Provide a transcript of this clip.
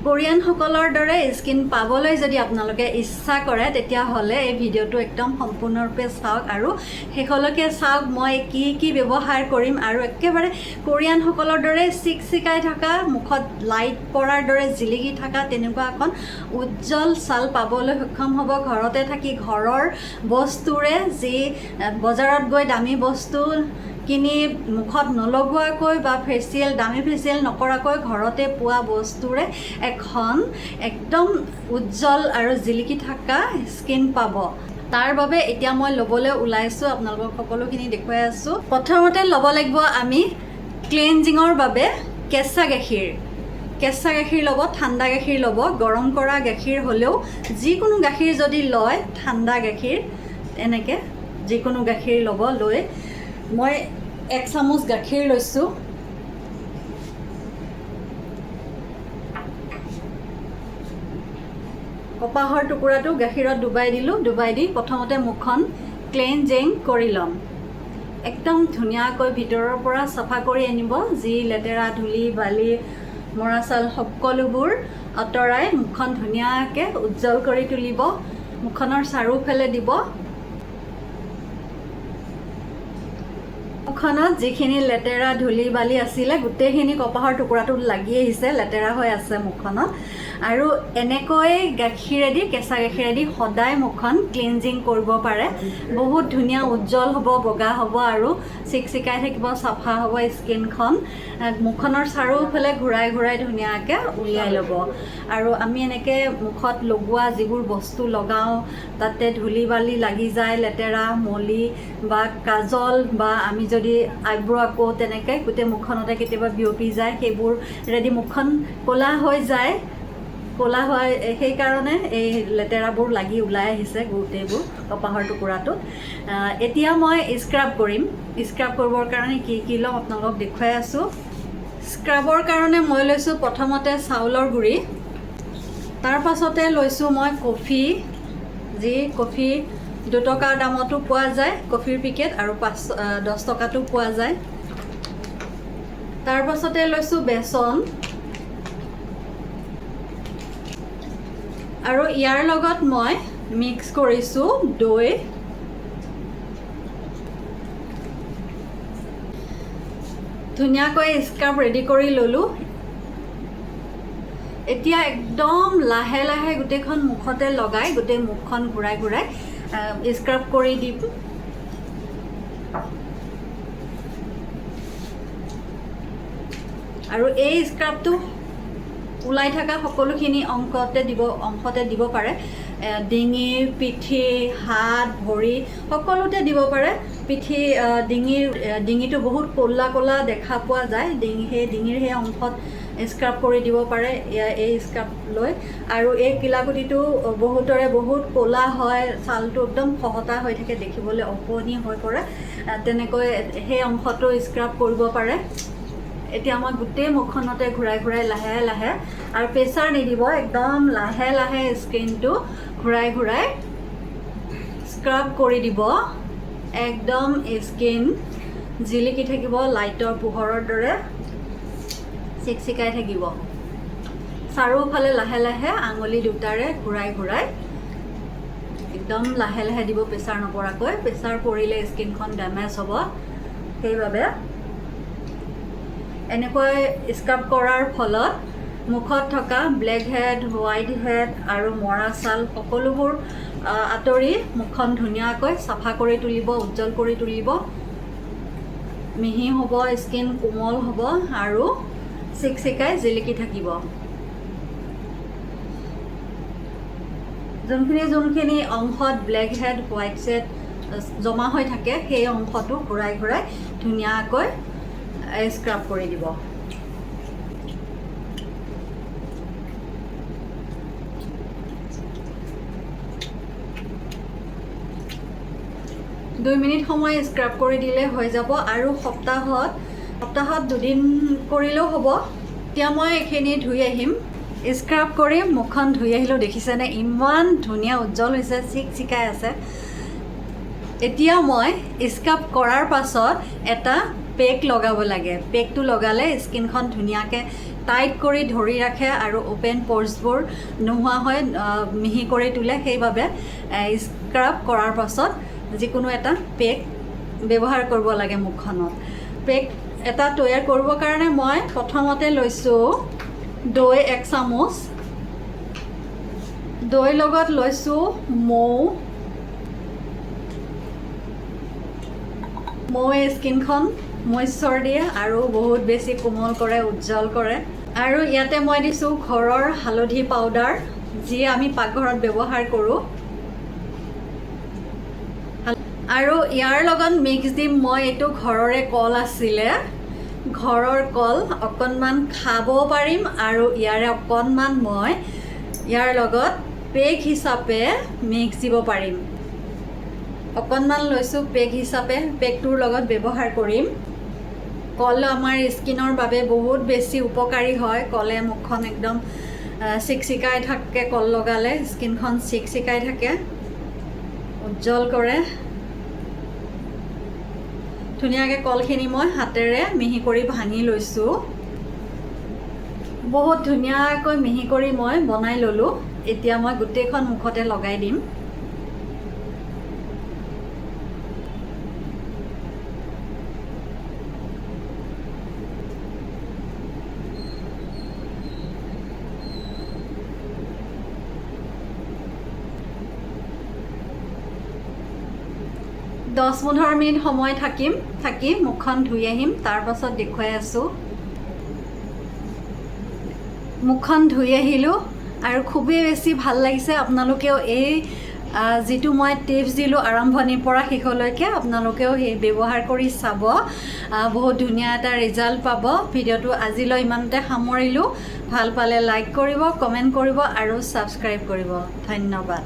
Korean সকলৰ দৰে skin পাবলৈ যদি আপোনালোকে ইচ্ছা কৰে তেতিয়াহ'লে এই ভিডিঅ'টো একদম সম্পূৰ্ণৰূপে চাওক আৰু শেষলৈকে চাওক মই কি ব্যৱহাৰ কৰিম আৰু একেবাৰে কোৰিয়ান সকলৰ দৰে চিকচিকাই থকা মুখত লাইট পৰাৰ দৰে জিলিকি থকা তেনেকুৱা এখন উজ্জ্বল ছাল পাবলৈ সক্ষম হ'ব ঘৰতে থাকি ঘৰৰ বস্তুৰে যি বজাৰত গৈ দামী বস্তু কিনি মুখত নলগোৱাকৈ বা দামী ফেচিয়েল নকৰাকৈ ঘৰতে পোৱা বস্তুৰে এখন একদম উজ্জ্বল আৰু জিলিকি থকা স্কিন পাব তাৰ বাবে এতিয়া মই ল'বলৈ ওলাইছোঁ আপোনালোকক সকলোখিনি দেখুৱাই আছোঁ প্ৰথমতে ল'ব লাগিব আমি ক্লেনজিঙৰ বাবে কেঁচা গাখীৰ ল'ব ঠাণ্ডা গাখীৰ ল'ব গৰম কৰা গাখীৰ হ'লেও যিকোনো গাখীৰ যদি লয় ঠাণ্ডা গাখীৰ এনেকৈ যিকোনো গাখীৰ ল'ব লৈ মই 1 চামুচ গাখীৰ লৈছোঁ কপাহৰ টুকুৰাটো গাখীৰত ডুবাই দি প্ৰথমতে মুখখন ক্লেনজিং কৰি ল'ম একদম ধুনীয়াকৈ ভিতৰৰ পৰা চাফা কৰি আনিব যি লেতেৰা ধূলি বালি মৰা ছাল সকলোবোৰ আঁতৰাই মুখখন ধুনীয়াকৈ উজ্জ্বল কৰি তুলিব মুখখনৰ চাৰিওফালে দিব মুখখনত যিখিনি লেতেৰা ধূলি বালি আছিলে গোটেইখিনি কপাহৰ টুকুৰাটোত লাগি আহিছে লেতেৰা হৈ আছে মুখখনত আৰু এনেকৈ গাখীৰেদি কেঁচা গাখীৰেদি সদায় মুখখন ক্লিনজিং কৰিব পাৰে বহুত ধুনীয়া উজ্জ্বল হ'ব বগা হ'ব আৰু চিকচিকাই থাকিব চাফা হ'ব স্কিনখন মুখখনৰ চাৰিওফালে ঘূৰাই ধুনীয়াকৈ উলিয়াই ল'ব আৰু আমি এনেকৈ মুখত লগোৱা যিবোৰ বস্তু লগাওঁ তাতে ধূলি বালি লাগি যায় লেতেৰা মলি বা কাজল বা আমি যদি আইব্ৰ আকৌ তেনেকৈ গোটেই মুখখনতে কেতিয়াবা বিয়পি যায় সেইবোৰ ৰেডি মুখখন ক'লা হৈ যায় ক'লা হয় সেইকাৰণে এই লেতেৰাবোৰ লাগি ওলাই আহিছে গোটেইবোৰ কপাহৰ টুকুৰাটোত এতিয়া মই স্ক্ৰাব কৰিম স্ক্ৰাব কৰিবৰ কাৰণে কি ল'ম আপোনালোকক দেখুৱাই আছোঁ স্ক্ৰাবৰ কাৰণে মই লৈছোঁ প্ৰথমতে চাউলৰ গুড়ি তাৰ পাছতে লৈছোঁ মই কফি যি কফি 2 টকাৰ দামতো পোৱা যায় কফিৰ পেকেট আৰু 10 টকাতো পোৱা যায় তাৰ পাছতে লৈছোঁ বেচন আৰু ইয়াৰ লগত মই মিক্স কৰিছোঁ দৈ ধুনীয়াকৈ স্ক্ৰাব ৰেডি কৰি ল'লোঁ এতিয়া একদম লাহে লাহে গোটেইখন মুখতে লগাই গোটেই মুখখন ঘূৰাই স্ক্ৰাব কৰি দিম আৰু এই স্ক্ৰাবটো ওলাই থকা সকলোখিনি অংশতে দিব পাৰে ডিঙি পিঠি হাত ভৰি সকলোতে দিব পাৰে পিঠি ডিঙিটো বহুত ক'লা দেখা পোৱা যায় সেই ডিঙিৰ সেই অংশত স্ক্ৰাব কৰি দিব পাৰে এই স্ক্ৰাব লৈ আৰু এই কিলাকুটিটো বহুতৰে বহুত ক'লা হয় ছালটো একদম খহটা হৈ থাকে দেখিবলৈ অপনি হৈ পৰে তেনেকৈ সেই অংশটো স্ক্ৰাব কৰিব পাৰে এতিয়া মই গোটেই মুখখনতে ঘূৰাই লাহে লাহে আৰু প্ৰেছাৰ নিদিব একদম লাহে লাহে স্কিনটো ঘূৰাই স্ক্ৰাব কৰি দিব একদম স্কিন জিলিকি থাকিব লাইটৰ পোহৰৰ দৰে চিকচিকাই থাকিব চাৰিওফালে লাহে লাহে আঙুলি দুটাৰে ঘূৰাই একদম লাহে লাহে দিব প্ৰেছাৰ নপৰাকৈ প্ৰেছাৰ পৰিলে স্কিনখন ডেমেজ হ'ব সেইবাবে এনেকৈ স্ক্ৰাব কৰাৰ ফলত মুখত থকা ব্লেক হেড হোৱাইট হেড আৰু মৰা ছাল সকলোবোৰ আঁতৰি মুখখন ধুনীয়াকৈ চাফা কৰি তুলিব উজ্জ্বল কৰি তুলিব মিহি হ'ব স্কিন কোমল হ'ব আৰু চিকচিকাই জিলিকি থাকিব যোনখিনি অংশত ব্লেক হেড হোৱাইট হেড জমা হৈ থাকে সেই অংশটো ঘূৰাই ধুনীয়াকৈ স্ক্ৰাব কৰি দিব দুই মিনিট সময় স্ক্ৰাব কৰি দিলে হৈ যাব আৰু সপ্তাহত 2 দিন কৰিলেও হ'ব এতিয়া মই এইখিনি ধুই আহিম স্ক্ৰাব কৰি মুখখন ধুই আহিলোঁ দেখিছেনে ইমান ধুনীয়া উজ্জ্বল হৈছে চিকচিকাই আছে এতিয়া মই স্ক্ৰাব কৰাৰ পাছত এটা পেক লগাব লাগে পেকটো লগালে স্কিনখন ধুনীয়াকৈ টাইট কৰি ধৰি ৰাখে আৰু অ'পেন প'ৰ্ছবোৰ নোহোৱা হয়, মিহি কৰি তোলে। সেইবাবে স্ক্ৰাব কৰাৰ পাছত যিকোনো এটা পেক ব্যৱহাৰ কৰিব লাগে মুখখনত। পেক এটা তৈয়াৰ কৰিবৰ কাৰণে মই প্ৰথমতে লৈছোঁ দৈ 1 চামুচ, দৈৰ লগত লৈছোঁ মৌৱে স্কিনখন মইশ্চাৰ দিয়ে আৰু বহুত বেছি কোমল কৰে, উজ্জ্বল কৰে। আৰু ইয়াতে মই দিছোঁ ঘৰৰ হালধি পাউডাৰ, যি আমি পাকঘৰত ব্যৱহাৰ কৰোঁ। আৰু ইয়াৰ লগত মিক্স দিম মই, এইটো ঘৰৰে কল আছিলে, ঘৰৰ কল অকণমান খাব পাৰিম আৰু ইয়াৰে অকণমান মই ইয়াৰ লগত পেক হিচাপে মিক্স দিব পাৰিম। অকণমান লৈছোঁ পেক হিচাপে, পেকটোৰ লগত ব্যৱহাৰ কৰিম। কল আমাৰ স্কিনৰ বাবে বহুত বেছি উপকাৰী হয়। কলে মুখখন একদম চিকচিকাই থাকে, কল লগালে স্কিনখন চিকচিকাই থাকে, উজ্জ্বল কৰে। ধুনীয়াকৈ কলখিনি মই হাতেৰে মিহি কৰি ভাঙি লৈছোঁ। বহুত ধুনীয়াকৈ মিহি কৰি মই বনাই ল'লোঁ। এতিয়া মই গোটেইখন মুখতে লগাই দিম। দহ 15 মিনিট সময় থাকি মুখখন ধুই আহিম, তাৰপাছত দেখুৱাই আছোঁ। মুখখন ধুই আহিলোঁ আৰু খুবেই বেছি ভাল লাগিছে। আপোনালোকেও এই যিটো মই টিপছ দিলোঁ আৰম্ভণিৰ পৰা শেষলৈকে আপোনালোকেও সেই ব্যৱহাৰ কৰি চাব, বহুত ধুনীয়া এটা ৰিজাল্ট পাব। ভিডিঅ'টো আজিলৈ ইমানতে সামৰিলোঁ। ভাল পালে লাইক কৰিব, কমেণ্ট কৰিব আৰু ছাবস্ক্ৰাইব কৰিব। ধন্যবাদ।